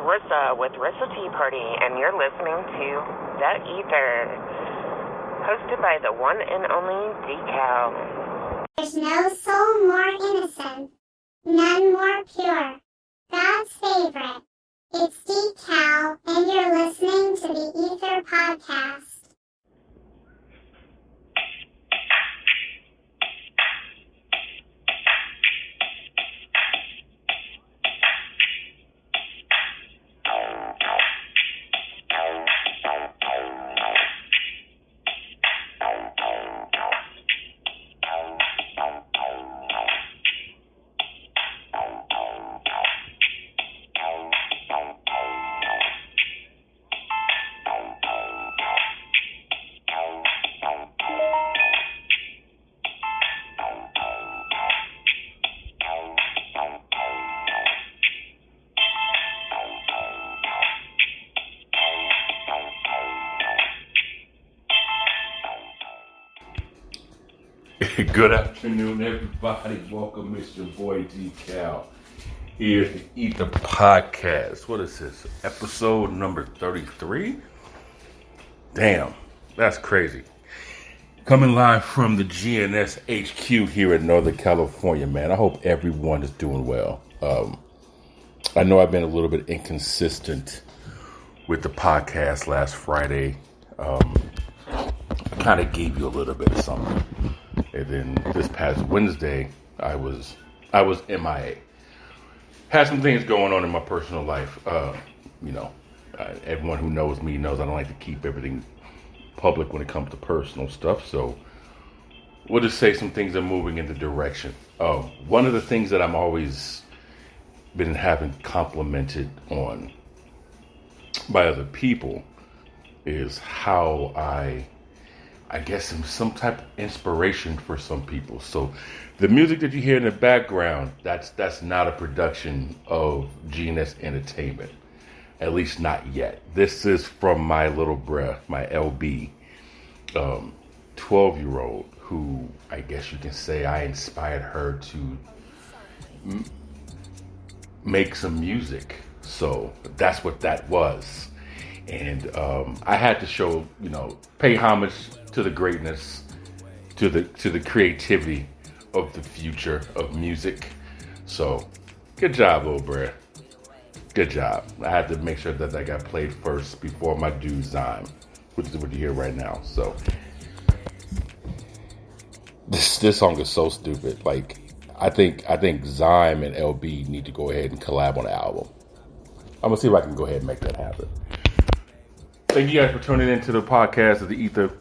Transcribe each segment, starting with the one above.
Rissa with Rissa Tea Party, and you're listening to The E.I.T.H.R, hosted by the one and only Decal. There's no soul more innocent, none more pure. God's favorite. It's Decal, and you're listening to the E.I.T.H.R podcast. Good afternoon, everybody. Welcome, it's your boy Decal here at the E.I.T.H.R podcast. What is this? Episode number 33? Damn, that's crazy. Coming live from the GNS HQ here in Northern California, man. I hope everyone is doing well. I know I've been a little bit inconsistent with the podcast last Friday. I kind of gave you a little bit of something. And then this past Wednesday, I was MIA. Had some things going on in my personal life. Everyone who knows me knows I don't like to keep everything public when it comes to personal stuff. So we'll just say some things are moving in the direction. One of the things that I'm always been having complimented on by other people is how I guess some type of inspiration for some people. So the music that you hear in the background, that's not a production of GNS Entertainment. At least not yet. This is from my little bruh, my LB, 12-year-old, who I guess you can say I inspired her to make some music. So that's what that was. And I had to show, pay homage to the greatness, to the creativity of the future of music. So, good job, little bruh. Good job. I had to make sure that got played first before my dude Zyme, which is what you hear right now. So, this song is so stupid. Like, I think Zyme and LB need to go ahead and collab on the album. I'm gonna see if I can go ahead and make that happen. Thank you guys for tuning into the podcast of the E.I.T.H.R.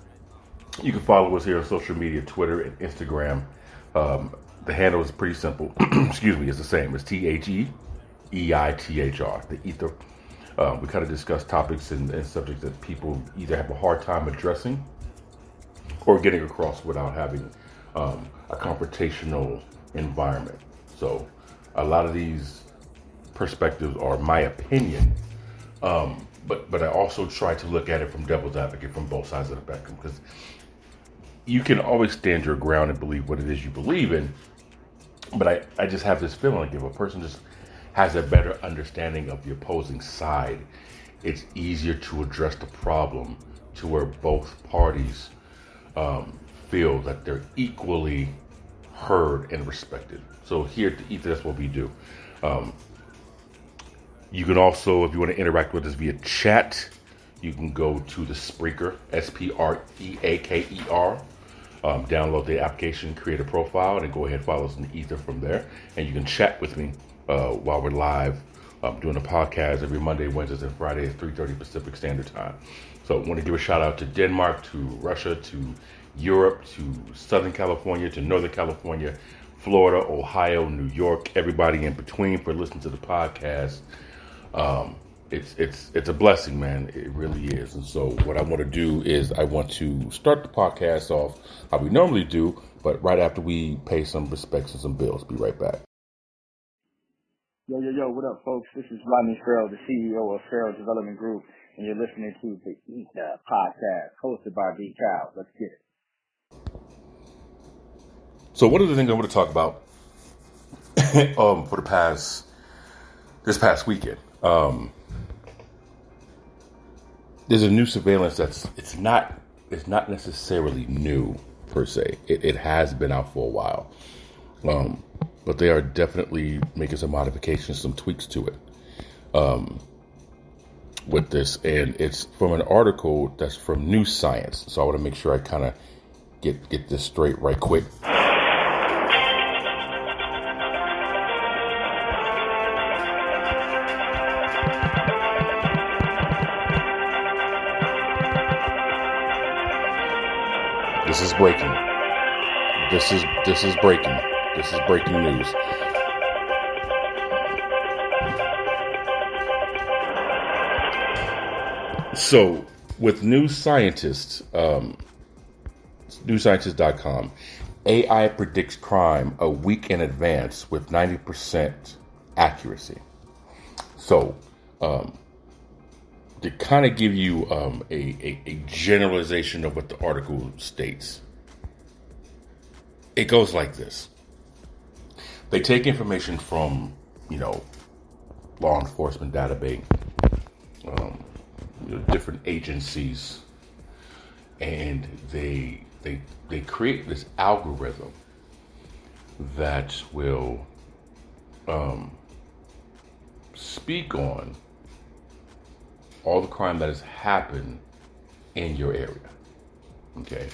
You can follow us here on social media, Twitter and Instagram. The handle is pretty simple. Excuse me, it's the same. It's TheEITHR, the E.I.T.H.R. We kind of discuss topics and subjects that people either have a hard time addressing or getting across without having a confrontational environment. So a lot of these perspectives are my opinion. But I also try to look at it from devil's advocate from both sides of the spectrum, because you can always stand your ground and believe what it is you believe in. But I just have this feeling like if a person just has a better understanding of the opposing side, it's easier to address the problem to where both parties feel that they're equally heard and respected. So here at the E.I.T.H.R, that's what we do. You can also, if you want to interact with us via chat, you can go to the Spreaker, Spreaker. Download the application, create a profile, and then go ahead and follow us on the E.I.T.H.R from there. And you can chat with me while we're live doing a podcast every Monday, Wednesdays, and Fridays at 3:30 Pacific Standard Time. So I want to give a shout out to Denmark, to Russia, to Europe, to Southern California, to Northern California, Florida, Ohio, New York, everybody in between for listening to the podcast. It's a blessing, man. It really is. And so what I want to do is I want to start the podcast off how we normally do, but right after we pay some respects and some bills. Be right back. Yo, what up, folks? This is Rodney Farrell, the CEO of Farrell Development Group, and you're listening to the E.I.T.H.R podcast hosted by Decal. Let's get it. So one of the things I want to talk about for this past weekend. There's a new surveillance it's not necessarily new per se. It has been out for a while, but they are definitely making some modifications, some tweaks to it with this, and it's from an article that's from New Science. So I want to make sure I kind of get this straight right quick. This is breaking. This is breaking. This is breaking news. So, with New Scientist, newscientist.com, AI predicts crime a week in advance with 90% accuracy. So, to kind of give you a generalization of what the article states, it goes like this. They take information from, law enforcement database, different agencies, and they create this algorithm that will speak on all the crime that has happened in your area. Okay.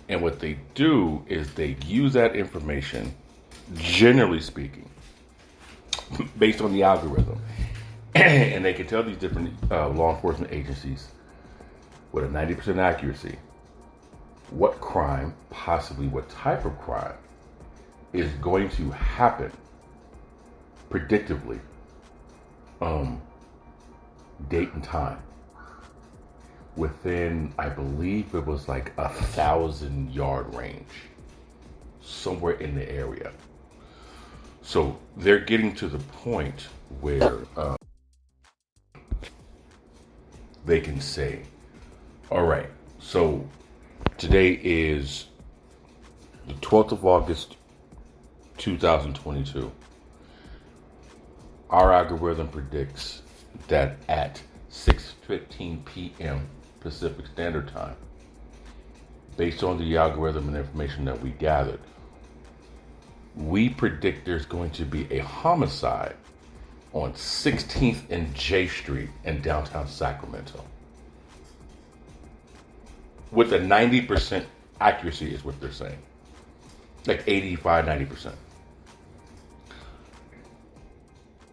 And what they do is they use that information, generally speaking, based on the algorithm. And they can tell these different law enforcement agencies with a 90% accuracy what crime, possibly what type of crime, is going to happen predictably, date and time, within, I believe it was like 1,000-yard range, somewhere in the area. So they're getting to the point where they can say, all right, so today is the 12th of August, 2022. Our algorithm predicts that at 6:15 p.m. Pacific Standard Time, based on the algorithm and information that we gathered, we predict there's going to be a homicide on 16th and J Street in downtown Sacramento. With a 90% accuracy is what they're saying. Like 85, 90%.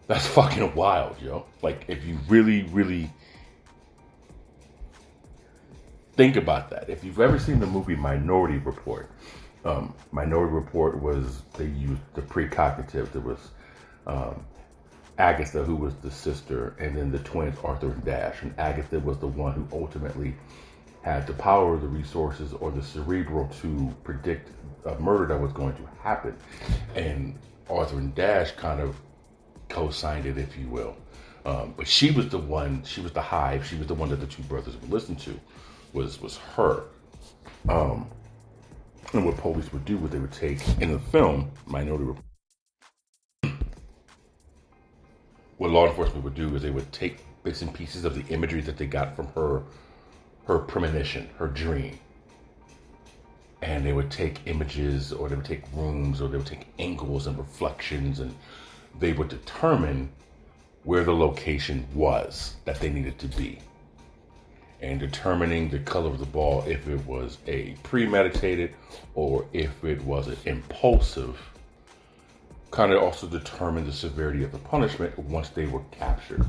That's fucking wild, yo. Like, if you really, really think about that. If you've ever seen the movie Minority Report, Minority Report they used the precognitive. There was Agatha, who was the sister, and then the twins, Arthur and Dash. And Agatha was the one who ultimately had the power, the resources, or the cerebral to predict a murder that was going to happen. And Arthur and Dash kind of co-signed it, if you will. But she was the one, she was the hive, she was the one that the two brothers would listen to, was her. And what police would do, what they would take in the film, Minority Report, what law enforcement would do is they would take bits and pieces of the imagery that they got from her premonition, her dream. And they would take images, or they would take rooms, or they would take angles and reflections, and they would determine where the location was that they needed to be. And determining the color of the ball, if it was a premeditated or if it was an impulsive, kind of also determined the severity of the punishment once they were captured.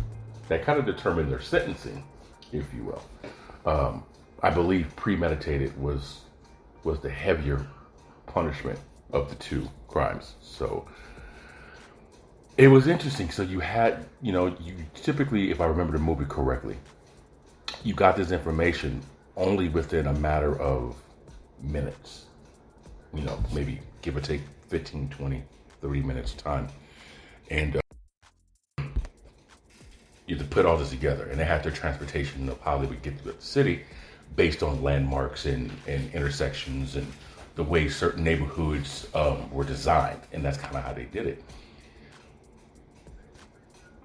That kind of determined their sentencing, if you will. I believe premeditated was the heavier punishment of the two crimes. So it was interesting. So you had, you typically, if I remember the movie correctly, you got this information only within a matter of minutes. Maybe give or take 15, 20, 30 minutes time. And you had to put all this together. And they had their transportation of how they would get to the city based on landmarks and intersections and the way certain neighborhoods were designed, and that's kind of how they did it.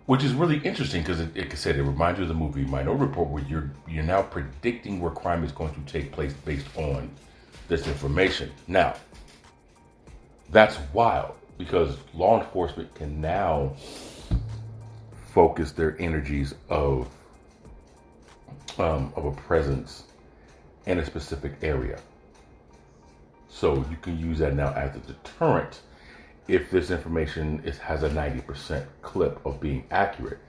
Which is really interesting because, like I said, it reminds you of the movie Minority Report, where you're now predicting where crime is going to take place based on this information. Now, that's wild because law enforcement can now focus their energies of a presence in a specific area. So you can use that now as a deterrent. If this information has a 90% clip of being accurate,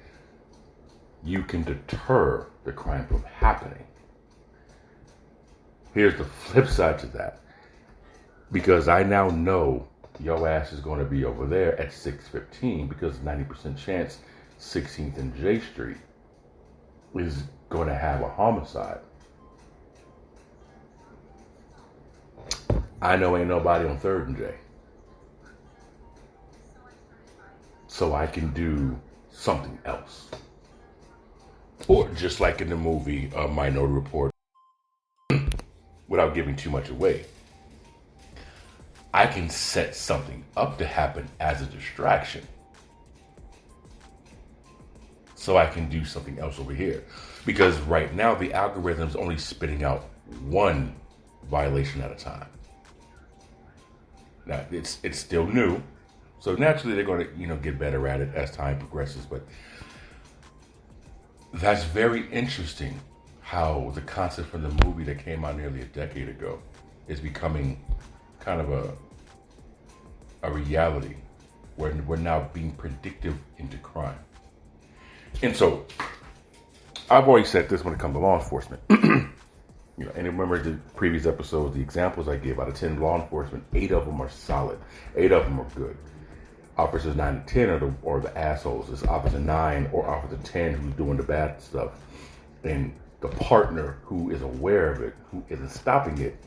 you can deter the crime from happening. Here's the flip side to that. Because I now know your ass is going to be over there at 6:15 because 90% chance 16th and J Street is going to have a homicide. I know ain't nobody on 3rd and J. So I can do something else. Or just like in the movie Minority Report, without giving too much away, I can set something up to happen as a distraction. So I can do something else over here. Because right now the algorithm's only spitting out one violation at a time. Now it's still new. So naturally they're going to, get better at it as time progresses. But that's very interesting how the concept from the movie that came out nearly a decade ago is becoming kind of a reality where we're now being predictive into crime. And so I've always said this when it comes to law enforcement. And remember the previous episodes, the examples I gave out of 10 law enforcement, 8 of them are solid. 8 of them are good. Officers 9 and 10 are the assholes. It's Officer 9 or Officer 10 who's doing the bad stuff. And the partner who is aware of it, who isn't stopping it,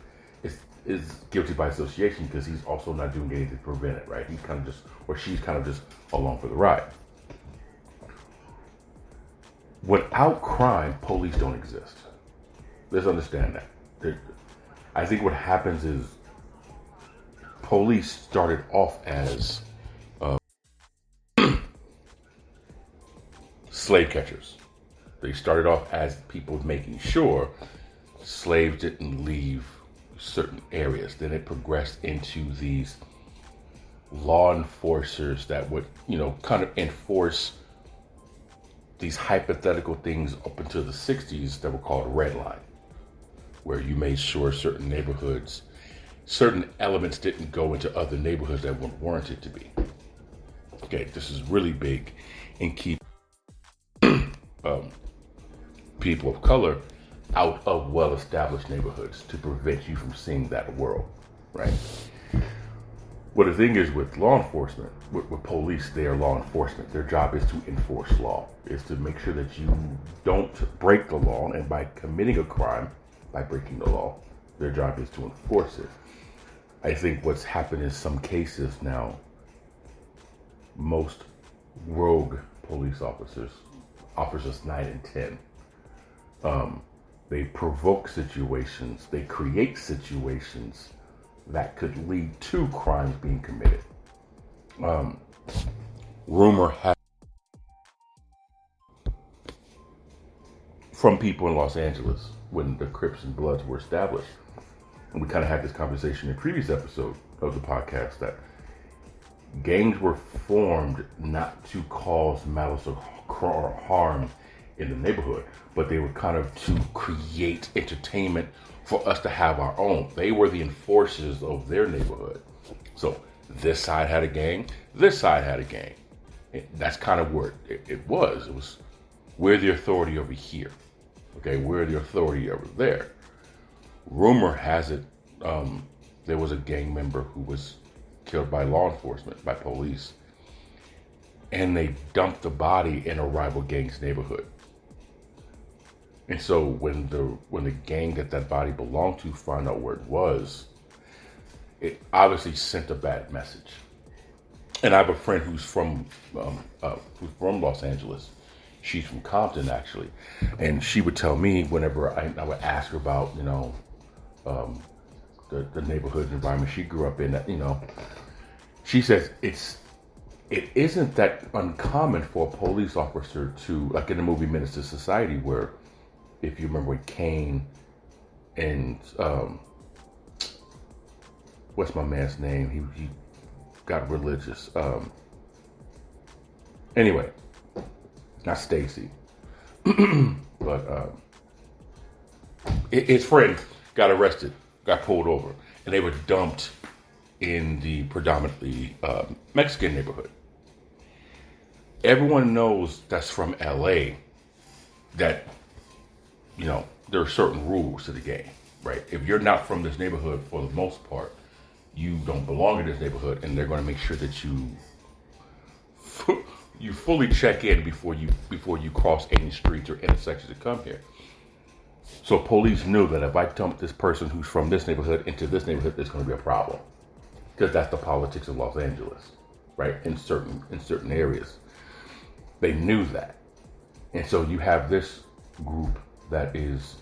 is guilty by association because he's also not doing anything to prevent it, right? He's kind of just, or she's kind of just along for the ride. Without crime, police don't exist. Let's understand that. I think what happens is police started off as slave catchers. They started off as people making sure slaves didn't leave certain areas. Then it progressed into these law enforcers that would, kind of enforce these hypothetical things up until the 60s that were called red line, where you made sure certain neighborhoods, certain elements didn't go into other neighborhoods that weren't warranted to be. Okay, this is really big in keeping people of color out of well-established neighborhoods to prevent you from seeing that world, right? Well, the thing is with law enforcement, with police, they are law enforcement. Their job is to enforce law, is to make sure that you don't break the law, and by committing a crime, by breaking the law, their job is to enforce it. I think what's happened in some cases now, most rogue police officers 9 and 10, they provoke situations, they create situations that could lead to crimes being committed. Rumor has from people in Los Angeles when the Crips and Bloods were established, and we kind of had this conversation in a previous episode of the podcast, that gangs were formed not to cause malice or harm in the neighborhood, but they were kind of to create entertainment for us to have our own. They were the enforcers of their neighborhood. So this side had a gang, this side had a gang. That's kind of where it was. It was, we're the authority over here. Okay, we're the authority over there. Rumor has it, there was a gang member who was killed by law enforcement, by police, and they dumped the body in a rival gang's neighborhood. And so when the gang that body belonged to found out where it was, it obviously sent a bad message. And I have a friend who's from Los Angeles. She's from Compton, actually, and she would tell me whenever I would ask her about the the neighborhood environment she grew up in. That, you know, she says it isn't that uncommon for a police officer to, like in the movie Menace to Society, where, if you remember, when Kane and what's my man's name? He got religious. Anyway, not Stacy, but his friend got arrested, got pulled over, and they were dumped in the predominantly Mexican neighborhood. Everyone knows that's from LA, that, you know, there are certain rules to the game, right? If you're not from this neighborhood, for the most part, you don't belong in this neighborhood, and they're going to make sure that you fully check in before you cross any streets or intersections to come here. So police knew that if I dump this person who's from this neighborhood into this neighborhood, there's going to be a problem, because that's the politics of Los Angeles, right? In certain areas, they knew that, and so you have this group that is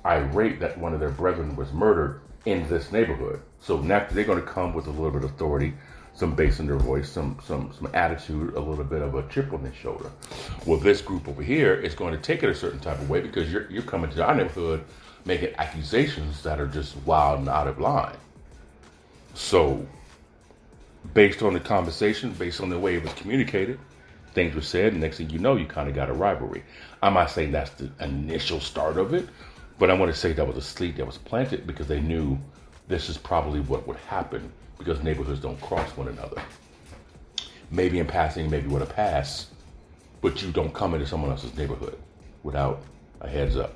irate that one of their brethren was murdered in this neighborhood. So now they're going to come with a little bit of authority, some bass in their voice, some attitude, a little bit of a chip on their shoulder. Well, this group over here is going to take it a certain type of way, because you're coming to our neighborhood making accusations that are just wild and out of line. So based on the conversation, based on the way it was communicated, things were said, and next thing you know, you kind of got a rivalry. I'm not saying that's the initial start of it, but I want to say that was a seed that was planted, because they knew this is probably what would happen, because neighborhoods don't cross one another. Maybe in passing, maybe with a pass, but you don't come into someone else's neighborhood without a heads up.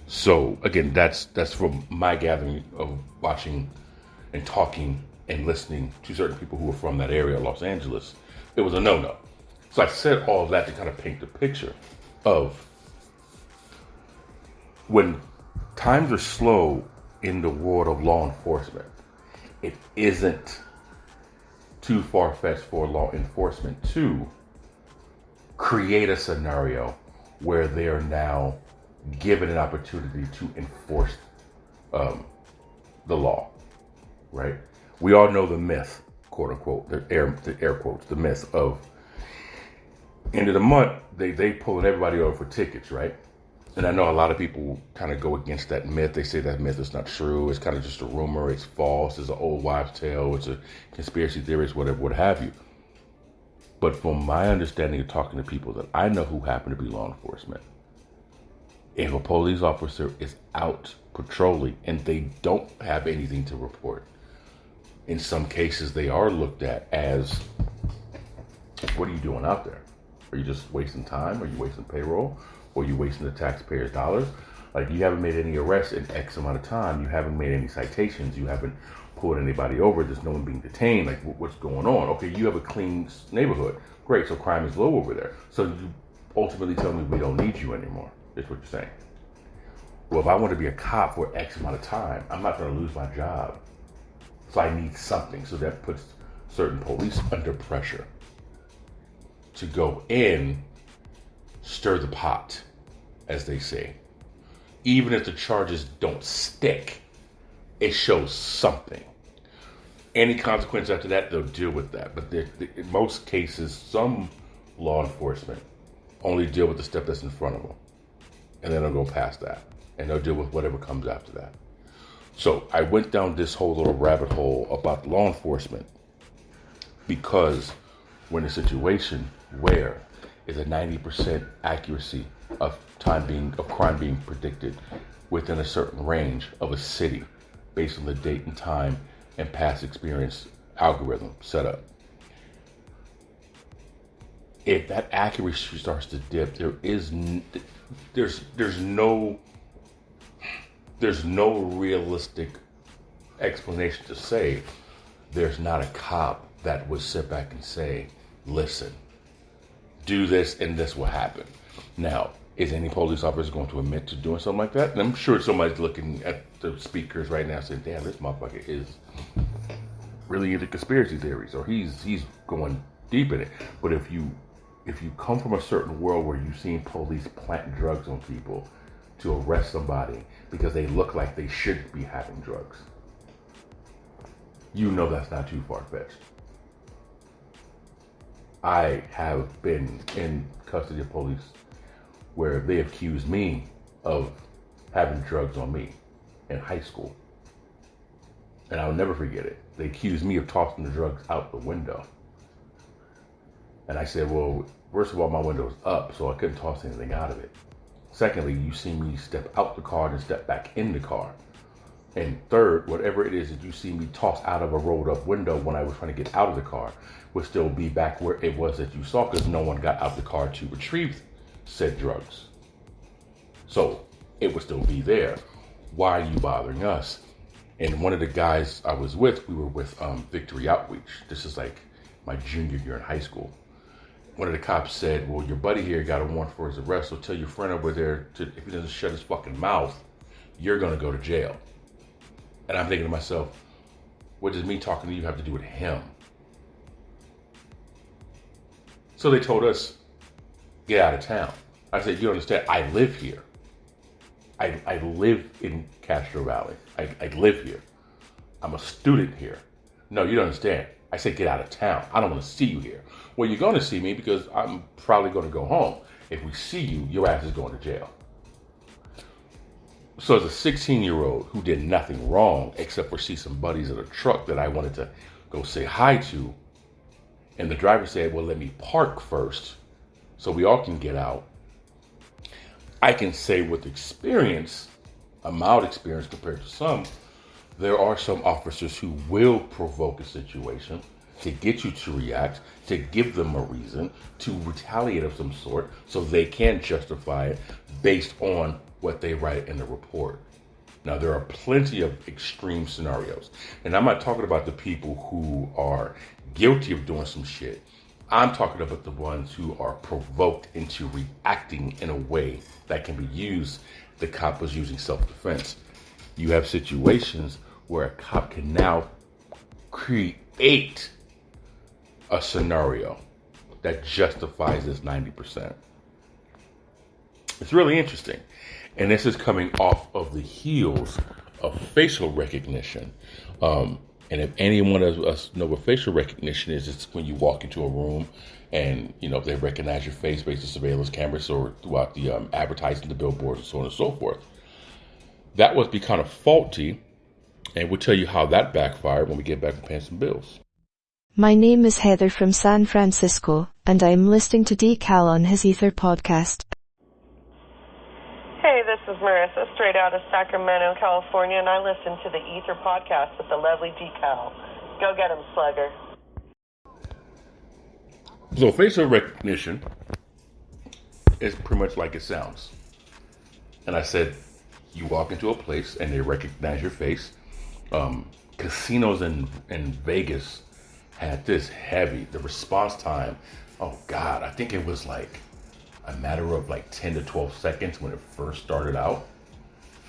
So again, that's from my gathering of watching and talking and listening to certain people who are from that area of Los Angeles. It was a no-no. So I said all of that to kind of paint the picture of when times are slow in the world of law enforcement. It isn't too far-fetched for law enforcement to create a scenario where they are now given an opportunity to enforce the law, right? We all know the myth, quote unquote, the air quotes, the myth of end of the month, they pulling everybody over for tickets, right? And I know a lot of people kind of go against that myth. They say that myth is not true. It's kind of just a rumor. It's false. It's an old wives' tale. It's a conspiracy theory, whatever, what have you. But from my understanding of talking to people that I know who happen to be law enforcement, if a police officer is out patrolling and they don't have anything to report, in some cases they are looked at as, what are you doing out there? Are you just wasting time? Are you wasting payroll? Or are you wasting the taxpayers' dollars? Like, you haven't made any arrests in X amount of time. You haven't made any citations. You haven't pulled anybody over. There's no one being detained. Like, what's going on? Okay, you have a clean neighborhood. Great, so crime is low over there. So you ultimately tell me we don't need you anymore, is what you're saying. Well, if I want to be a cop for X amount of time, I'm not going to lose my job. So I need something. So that puts certain police under pressure to go in, stir the pot, as they say. Even if the charges don't stick, it shows something. Any consequence after that, they'll deal with that. But in most cases, some law enforcement only deal with the stuff that's in front of them. And then they'll go past that. And they'll deal with whatever comes after that. So I went down this whole little rabbit hole about law enforcement because we're in a situation where is a 90% accuracy of crime being predicted within a certain range of a city based on the date and time and past experience algorithm set up. If that accuracy starts to dip, there's no realistic explanation to say there's not a cop that would sit back and say, listen, do this and this will happen. Now, is any police officer going to admit to doing something like that? And I'm sure somebody's looking at the speakers right now saying, damn, this motherfucker is really into conspiracy theories, or he's going deep in it. But if you come from a certain world where you've seen police plant drugs on people, to arrest somebody because they look like they should be having drugs. You know that's not too far-fetched. I have been in custody of police where they accused me of having drugs on me in high school. And I'll never forget it. They accused me of tossing the drugs out the window. And I said, well, first of all, my window was up, so I couldn't toss anything out of it. Secondly, you see me step out the car and step back in the car. And third, whatever it is that you see me toss out of a rolled up window when I was trying to get out of the car would still be back where it was that you saw, because no one got out the car to retrieve said drugs. So it would still be there. Why are you bothering us? And one of the guys I was with, we were with E.I.TH.R. This is like my junior year in high school. One of the cops said, well, your buddy here got a warrant for his arrest, so tell your friend over there, if he doesn't shut his fucking mouth, you're going to go to jail. And I'm thinking to myself, what does me talking to you have to do with him? So they told us, get out of town. I said, you understand, I live here. I live in Castro Valley. I live here. I'm a student here. No, you don't understand. I said, get out of town. I don't want to see you here. Well, you're going to see me because I'm probably going to go home. If we see you, your ass is going to jail. So as a 16-year-old who did nothing wrong except for see some buddies in a truck that I wanted to go say hi to, and the driver said, well, let me park first so we all can get out. I can say with experience, a mild experience compared to some, there are some officers who will provoke a situation to get you to react, to give them a reason, to retaliate of some sort, so they can justify it based on what they write in the report. Now, there are plenty of extreme scenarios, and I'm not talking about the people who are guilty of doing some shit. I'm talking about the ones who are provoked into reacting in a way that can be used. The cop was using self-defense. You have situations where a cop can now create a scenario that justifies this 90%. It's really interesting. And this is coming off of the heels of facial recognition. And if anyone of us know what facial recognition is, it's when you walk into a room and, they recognize your face based on surveillance cameras or throughout the advertising, the billboards, and so on and so forth. That was be kind of faulty, and we'll tell you how that backfired when we get back from paying some bills. My name is Heather from San Francisco, and I'm listening to D.Cal on his E.I.T.H.R podcast. Hey, this is Marissa, straight out of Sacramento, California, and I listen to the E.I.T.H.R podcast with the lovely D.Cal. Go get him, Slugger. So facial recognition is pretty much like it sounds. And I said, you walk into a place and they recognize your face. Casinos in Vegas had this heavy, the response time, oh God, I think it was like a matter of like 10 to 12 seconds when it first started out,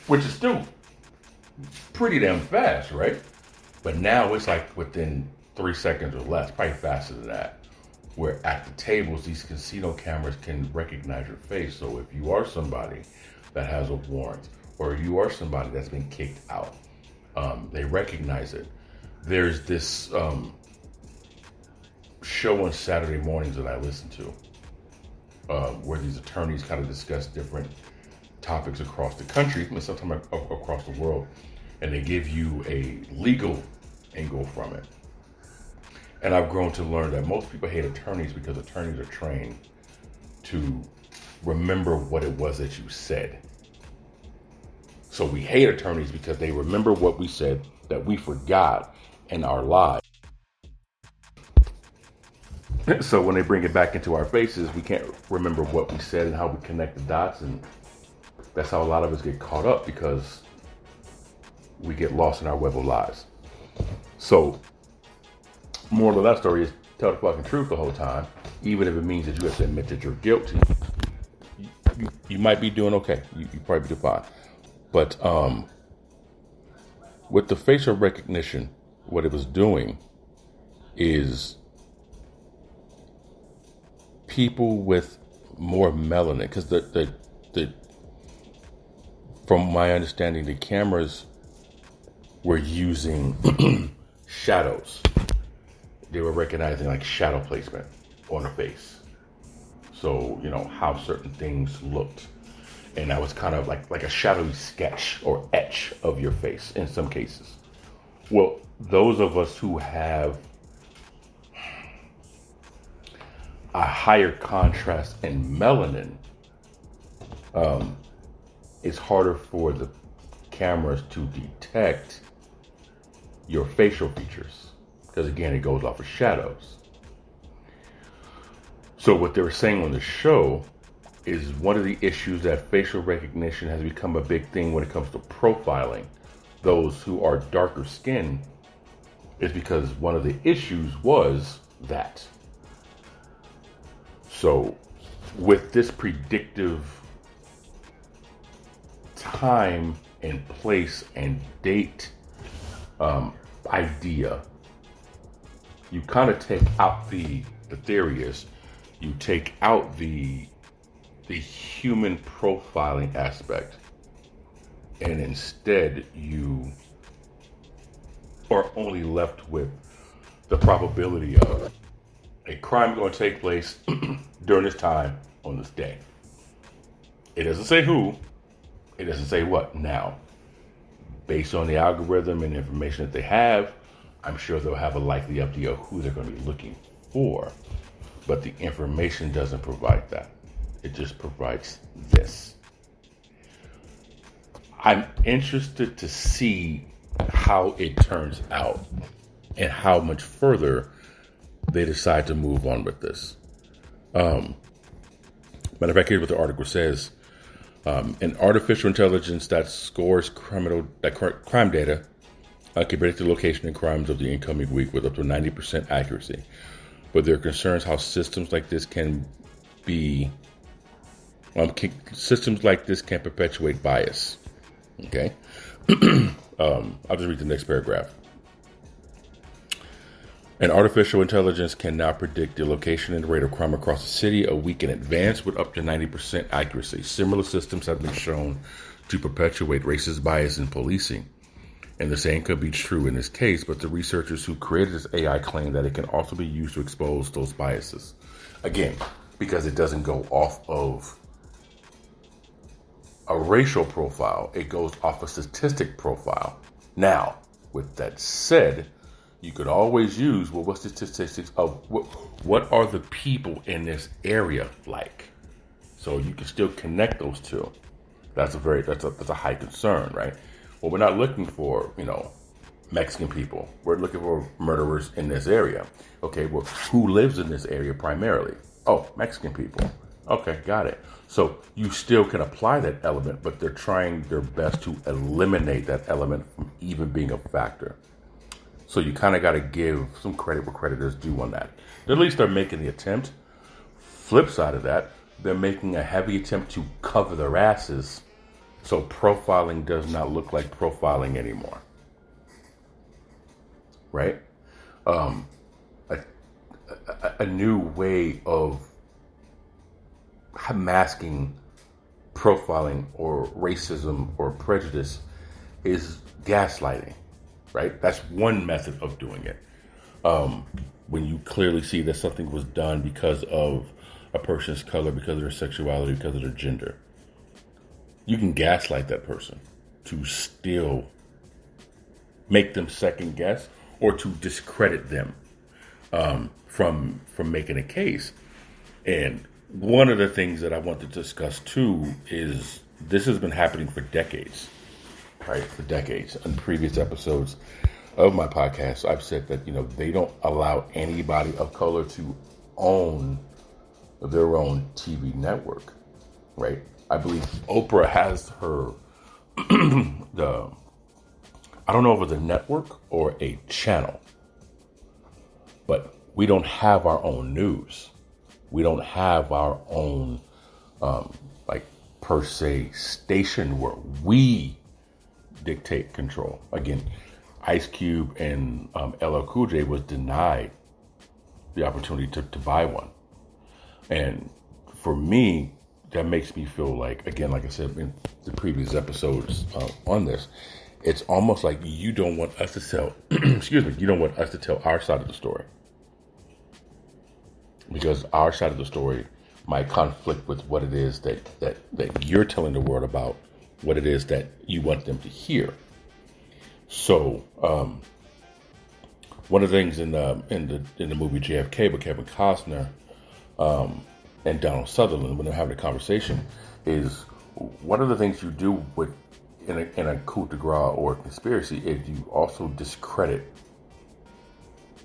which is still pretty damn fast, right? But now it's like within 3 seconds or less, probably faster than that, where at the tables, these casino cameras can recognize your face. So if you are somebody that has a warrant, or you are somebody that's been kicked out, they recognize it. There's this show on Saturday mornings that I listen to, where these attorneys kind of discuss different topics across the country, and sometimes across the world, and they give you a legal angle from it. And I've grown to learn that most people hate attorneys because attorneys are trained to remember what it was that you said. So we hate attorneys because they remember what we said that we forgot in our lives. So when they bring it back into our faces, we can't remember what we said and how we connect the dots. And that's how a lot of us get caught up, because we get lost in our web of lies. So moral of that story is tell the fucking truth the whole time, even if it means that you have to admit that you're guilty. You might be doing okay. You probably do fine. But with the facial recognition, what it was doing is people with more melanin, because from my understanding, the cameras were using shadows. They were recognizing like shadow placement on the face. So, how certain things looked. And that was kind of like a shadowy sketch or etch of your face in some cases. Well, those of us who have a higher contrast in melanin, it's harder for the cameras to detect your facial features. Because again, it goes off of shadows. So what they were saying on the show is one of the issues that facial recognition has become a big thing when it comes to profiling those who are darker skinned is because one of the issues was that. So with this predictive time and place and date idea, you kind of take out the theory is you take out the human profiling aspect, and instead you are only left with the probability of a crime going to take place during this time on this day. It doesn't say who, it doesn't say what. Now, based on the algorithm and information that they have, I'm sure they'll have a likely idea of who they're going to be looking for. But the information doesn't provide that. It just provides this. I'm interested to see how it turns out and how much further they decide to move on with this. Matter of fact, here's what the article says. An artificial intelligence that scores crime data can predict the location and crimes of the incoming week with up to 90% accuracy. But there are concerns how systems like this can perpetuate bias. Okay. I'll just read the next paragraph. An artificial intelligence can now predict the location and rate of crime across the city a week in advance with up to 90% accuracy. Similar systems have been shown to perpetuate racist bias in policing. And the same could be true in this case, but the researchers who created this AI claim that it can also be used to expose those biases. Again, because it doesn't go off of a racial profile, it goes off a statistic profile. Now, with that said, you could always use, well, what's the statistics of what are the people in this area like? So you can still connect those two. That's a high concern, right? Well, we're not looking for, Mexican people. We're looking for murderers in this area. Okay, well, who lives in this area primarily? Oh, Mexican people. Okay, got it. So you still can apply that element, but they're trying their best to eliminate that element from even being a factor. So you kind of got to give some credit where credit is due on that. At least they're making the attempt. Flip side of that, they're making a heavy attempt to cover their asses so profiling does not look like profiling anymore. Right? A new way of masking profiling or racism or prejudice is gaslighting. Right? That's one method of doing it. When you clearly see that something was done because of a person's color, because of their sexuality, because of their gender. You can gaslight that person to still make them second guess or to discredit them from making a case. And one of the things that I want to discuss too is this has been happening for decades. Right, for decades. In previous episodes of my podcast, I've said that, they don't allow anybody of color to own their own TV network, right? I believe Oprah has her, I don't know if it's a network or a channel, but we don't have our own news. We don't have our own, per se, station where we dictate control. Again, Ice Cube and LL Cool J was denied the opportunity to buy one. And for me, that makes me feel like, again, like I said in the previous episodes on this, it's almost like you don't want us to tell, excuse me, you don't want us to tell our side of the story. Because our side of the story might conflict with what it is that you're telling the world about what it is that you want them to hear. So, one of the things in the movie JFK with Kevin Costner and Donald Sutherland, when they're having a conversation, is one of the things you do with in a coup de grace or a conspiracy is you also discredit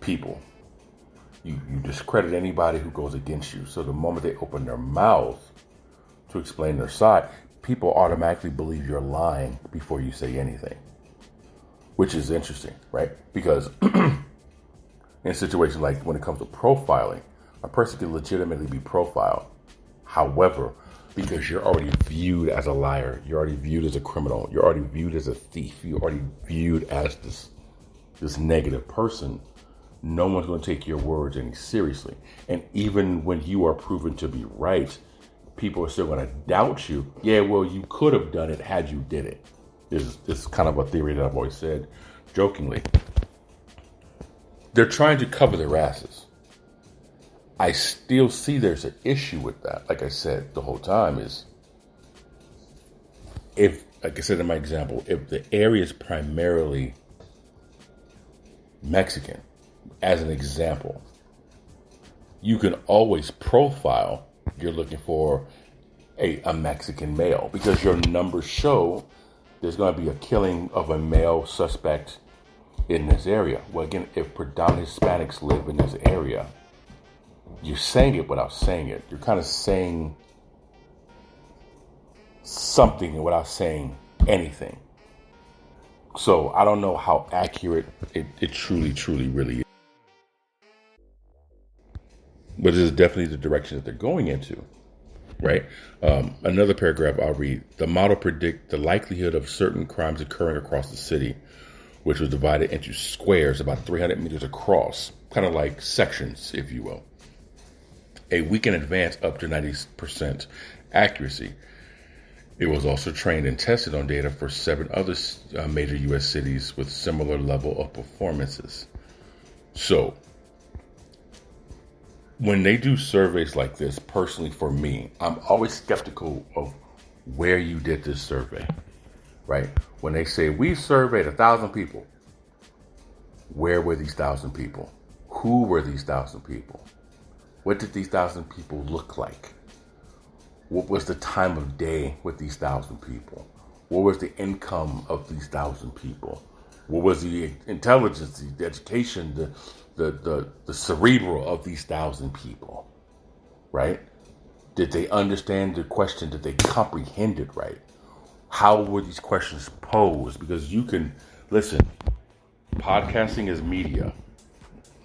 people. You discredit anybody who goes against you. So the moment they open their mouth to explain their side, people automatically believe you're lying before you say anything, which is interesting, right? Because in situations like when it comes to profiling, a person can legitimately be profiled. However, because you're already viewed as a liar, you're already viewed as a criminal, you're already viewed as a thief, you're already viewed as this negative person, no one's going to take your words any seriously. And even when you are proven to be right, people are still going to doubt you. Yeah, well, you could have done it had you did it. This is kind of a theory that I've always said jokingly. They're trying to cover their asses. I still see there's an issue with that. Like I said the whole time is, if, like I said in my example, if the area is primarily Mexican, as an example, you can always profile you're looking for a Mexican male because your numbers show there's going to be a killing of a male suspect in this area. Well, again, if predominant Hispanics live in this area, you're saying it without saying it. You're kind of saying something without saying anything. So I don't know how accurate it truly really is. But it is definitely the direction that they're going into, right? Another paragraph I'll read. The model predict the likelihood of certain crimes occurring across the city, which was divided into squares about 300 meters across, kind of like sections, if you will. A week in advance, up to 90% accuracy. It was also trained and tested on data for 7 other major U.S. cities with similar level of performances. So, when they do surveys like this, personally for me, I'm always skeptical of where you did this survey, right? When they say, we surveyed 1,000 people, where were these 1,000 people? Who were these 1,000 people? What did these 1,000 people look like? What was the time of day with these 1,000 people? What was the income of these 1,000 people? What was the intelligence, the education, the cerebral of these 1,000 people, right? Did they understand the question? Did they comprehend it right? How were these questions posed? Because you can, listen, podcasting is media.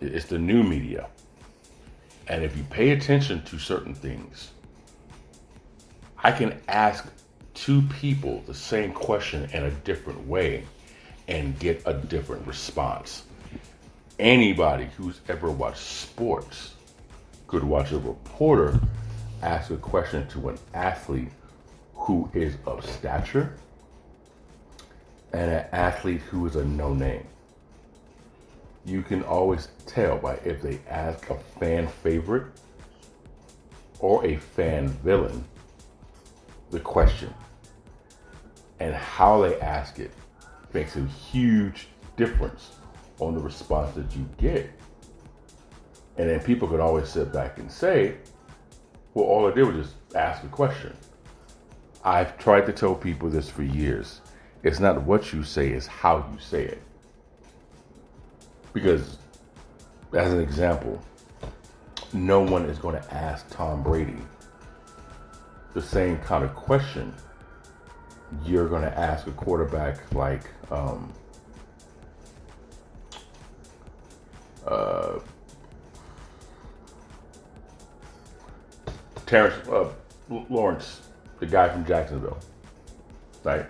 It's the new media. And if you pay attention to certain things, I can ask 2 people the same question in a different way and get a different response. Anybody who's ever watched sports could watch a reporter ask a question to an athlete who is of stature and an athlete who is a no-name. You can always tell by if they ask a fan favorite or a fan villain the question, and how they ask it makes a huge difference on the response that you get. And then people could always sit back and say, well, all I did was just ask a question. I've tried to tell people this for years. It's not what you say, it's how you say it. Because, as an example, no one is going to ask Tom Brady the same kind of question you're going to ask a quarterback like Terrence Lawrence, the guy from Jacksonville, right?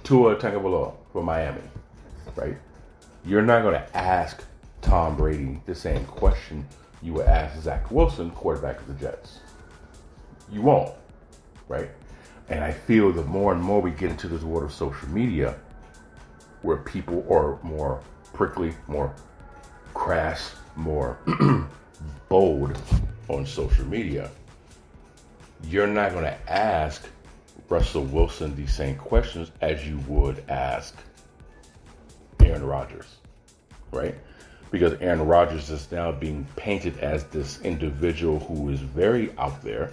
Tua Tagovailoa from Miami, right? You're not going to ask Tom Brady the same question you would ask Zach Wilson, quarterback of the Jets. You won't, right? And I feel the more and more we get into this world of social media, where people are more prickly, more crass, more bold on social media, you're not going to ask Russell Wilson these same questions as you would ask Aaron Rodgers, right? Because Aaron Rodgers is now being painted as this individual who is very out there,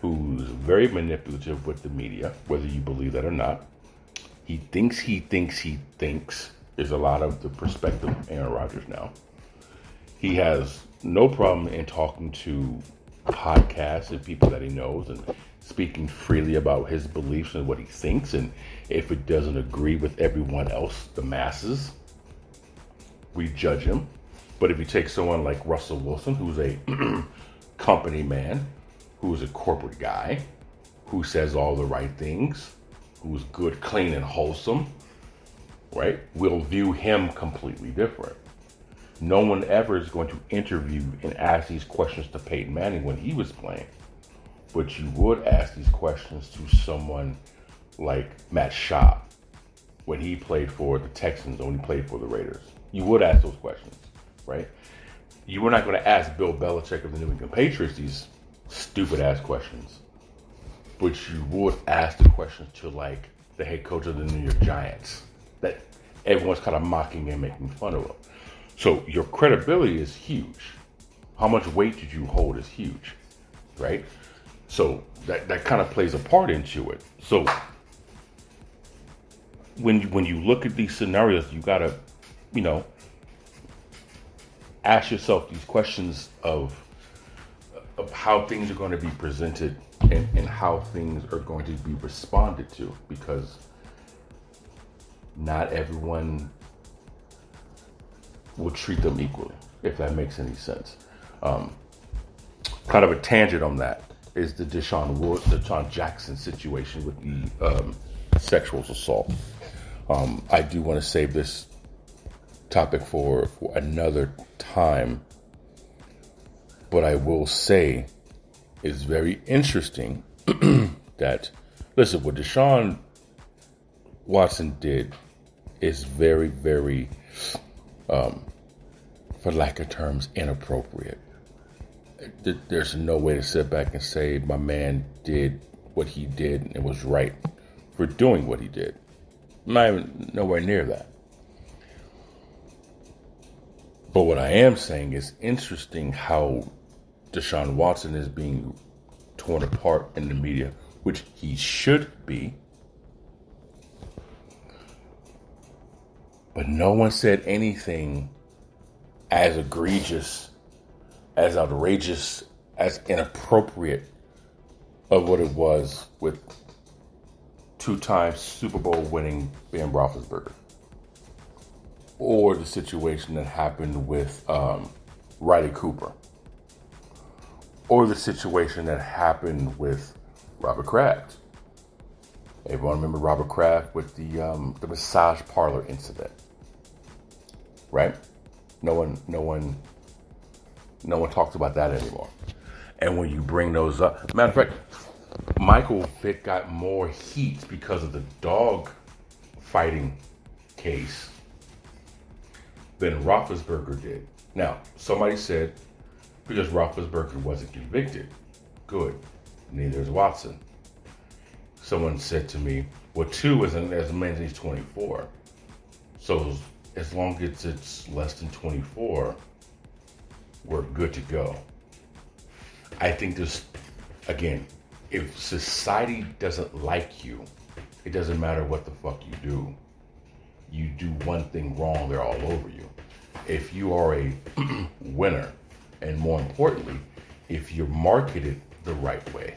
who's very manipulative with the media, whether you believe that or not. He thinks is a lot of the perspective of Aaron Rodgers now. He has no problem in talking to podcasts and people that he knows and speaking freely about his beliefs and what he thinks. And if it doesn't agree with everyone else, the masses, we judge him. But if you take someone like Russell Wilson, who's a company man, who's a corporate guy, who says all the right things, who's good, clean, and wholesome, right? We'll view him completely different. No one ever is going to interview and ask these questions to Peyton Manning when he was playing. But you would ask these questions to someone like Matt Schaub when he played for the Texans or when he played for the Raiders. You would ask those questions, right? You were not going to ask Bill Belichick of the New England Patriots these stupid ass questions. But you would ask the questions to like the head coach of the New York Giants that everyone's kind of mocking and making fun of him. So your credibility is huge. How much weight did you hold is huge, right? So that kind of plays a part into it. So when you look at these scenarios, you gotta, ask yourself these questions of how things are going to be presented and how things are going to be responded to, because not everyone will treat them equally, if that makes any sense. Kind of a tangent on that is the Deshaun Jackson situation with the sexual assault. I do want to save this topic for another time, but I will say it's very interesting that, listen, what Deshaun Watson did is very, very, for lack of terms, inappropriate. There's no way to sit back and say my man did what he did and was right for doing what he did. Not even nowhere near that. But what I am saying is interesting how Deshaun Watson is being torn apart in the media, which he should be. But no one said anything as egregious, as outrageous, as inappropriate of what it was with two-time Super Bowl winning Ben Roethlisberger. Or the situation that happened with Riley Cooper. Or the situation that happened with Robert Kraft. Everyone remember Robert Kraft with the massage parlor incident, right? No one talks about that anymore. And when you bring those up, matter of fact, Michael Vick got more heat because of the dog fighting case than Roethlisberger did. Now, somebody said because Roethlisberger wasn't convicted. Good. Neither is Watson. Someone said to me, well, 2 isn't as many as he's 24. So as long as it's less than 24, we're good to go. I think there's, again, if society doesn't like you, it doesn't matter what the fuck you do. You do one thing wrong, they're all over you. If you are a winner, and more importantly, if you're marketed the right way,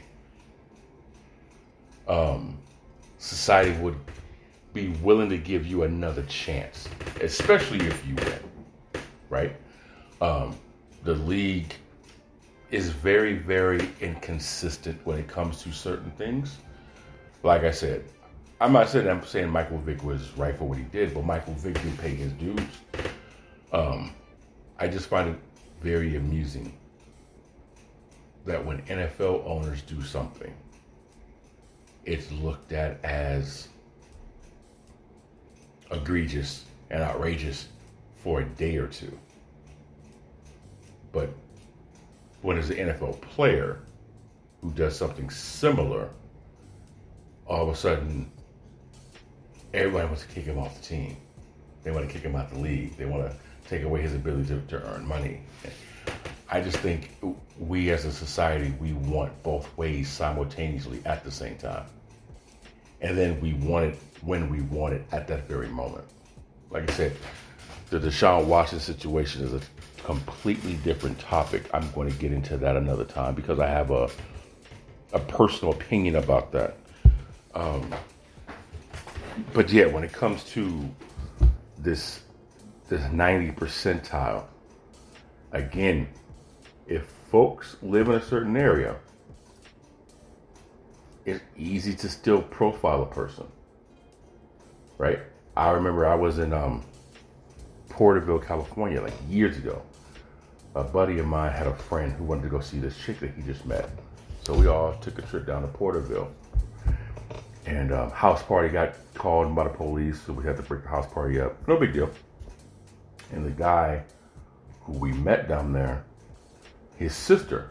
society would be willing to give you another chance, especially if you win, right? The league is very, very inconsistent when it comes to certain things. Like I said, I'm saying Michael Vick was right for what he did, but Michael Vick did pay his dues. I just find it very amusing that when NFL owners do something, it's looked at as egregious and outrageous for a day or two. But when it's an NFL player who does something similar, all of a sudden, everybody wants to kick him off the team. They want to kick him out the league. They want to take away his ability to earn money. I just think we as a society, we want both ways simultaneously at the same time. And then we want it when we want it at that very moment. Like I said, the Deshaun Watson situation is a completely different topic. I'm going to get into that another time because I have a personal opinion about that. But yeah, when it comes to this 90 percentile, again, if folks live in a certain area, it's easy to still profile a person, right? I remember I was in Porterville, California, like years ago. A buddy of mine had a friend who wanted to go see this chick that he just met. So we all took a trip down to Porterville. And house party got called by the police, so we had to break the house party up. No big deal. And the guy who we met down there, his sister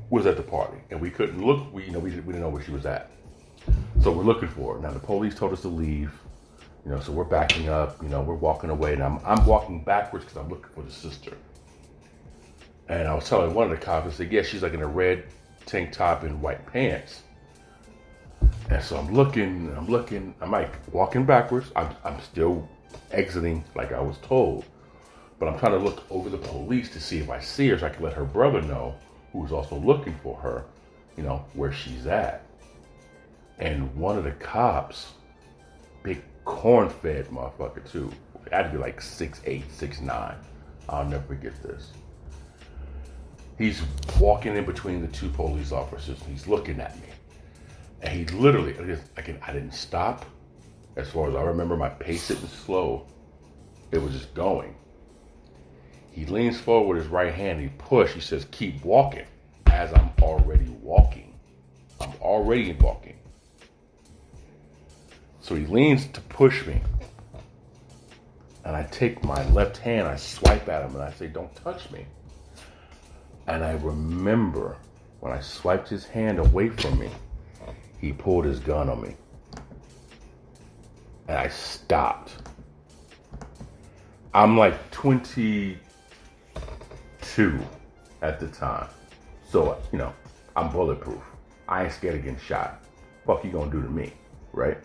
was at the party, and we couldn't look. We didn't know where she was at. So we're looking for her. Now the police told us to leave. So we're backing up. We're walking away, and I'm walking backwards because I'm looking for the sister. And I was telling one of the cops, I said, yeah, she's like in a red tank top and white pants. And so I'm looking, I'm like walking backwards. I'm still exiting like I was told. But I'm trying to look over the police to see if I see her so I can let her brother know, who's also looking for her, where she's at. And one of the cops, big corn-fed motherfucker too, had to be like 6'8", 6'9". I'll never forget this. He's walking in between the two police officers and he's looking at me. And he literally, I didn't stop. As far as I remember, my pace didn't slow. It was just going. He leans forward with his right hand. He he says, keep walking, as I'm already walking. I'm already walking. So he leans to push me. And I take my left hand, I swipe at him, and I say, don't touch me. And I remember when I swiped his hand away from me, he pulled his gun on me. And I stopped. I'm like 22 at the time. So, I'm bulletproof. I ain't scared of getting shot. Fuck you gonna do to me, right?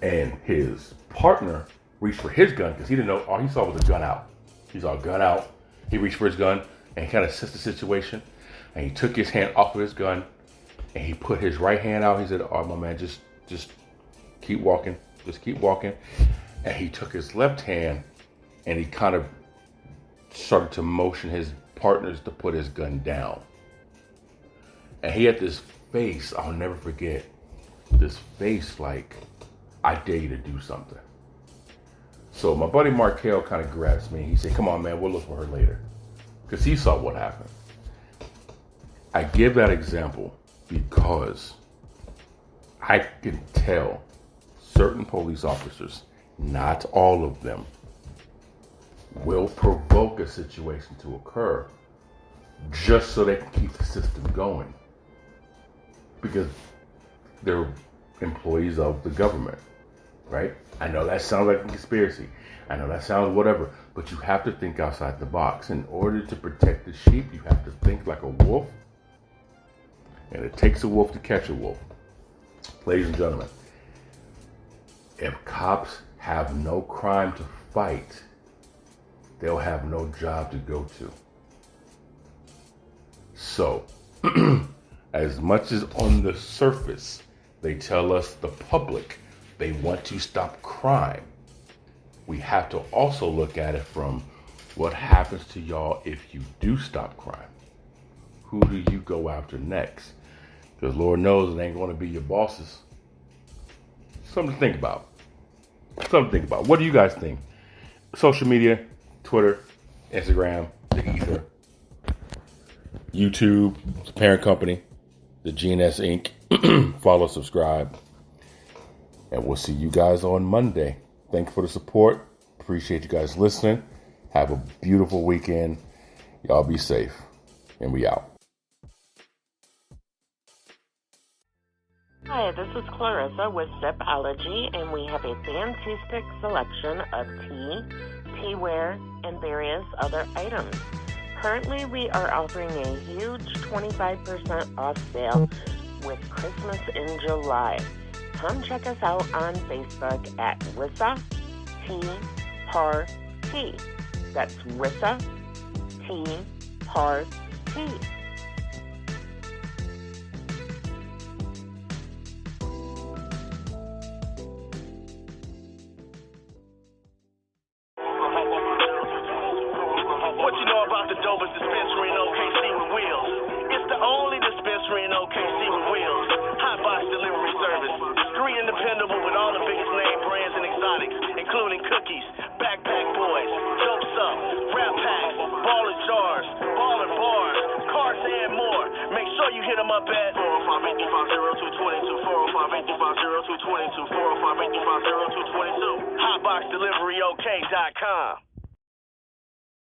And his partner reached for his gun because he didn't know, all he saw was a gun out. He saw a gun out. He reached for his gun and kind of assessed the situation. And he took his hand off of his gun and he put his right hand out. He said, oh, my man, just keep walking. Just keep walking. And he took his left hand and he kind of started to motion his partners to put his gun down. And he had this face, I'll never forget, this face like, I dare you to do something. So my buddy Markel kind of grabs me. He said, come on, man, we'll look for her later. Because he saw what happened. I give that example because I can tell certain police officers, not all of them, will provoke a situation to occur just so they can keep the system going. Because they're employees of the government, right? I know that sounds like a conspiracy. I know that sounds whatever, but you have to think outside the box. In order to protect the sheep, you have to think like a wolf. And it takes a wolf to catch a wolf. Ladies and gentlemen, if cops have no crime to fight, they'll have no job to go to. So, as much as on the surface, they tell us, the public, they want to stop crime, we have to also look at it from what happens to y'all if you do stop crime. Who do you go after next? Because Lord knows it ain't going to be your bosses. Something to think about. What do you guys think? Social media, Twitter, Instagram, the E.I.T.H.R. YouTube, the parent company, the GNS Inc. Follow, subscribe. And we'll see you guys on Monday. Thank you for the support. Appreciate you guys listening. Have a beautiful weekend. Y'all be safe. And we out. Hi, this is Clarissa with Zipology, and we have a fantastic selection of tea, teaware, and various other items. Currently, we are offering a huge 25% off sale with Christmas in July. Come check us out on Facebook at E.I.T.H.R. That's E.I.T.H.R. What you know about the dopest dispensary in OKC with wheels? It's the only dispensary in OKC with wheels. Hot box delivery service. Discreet and dependable with all the biggest name brands and exotics, including Cookies, Backpack Boys, Dopes Up, Rap Packs, Baller Jars, Baller Bars, Carts, and more. Make sure you hit them up at 405-835-0222, 405-835-0222, 405-835-0222. HotboxDeliveryOK.com.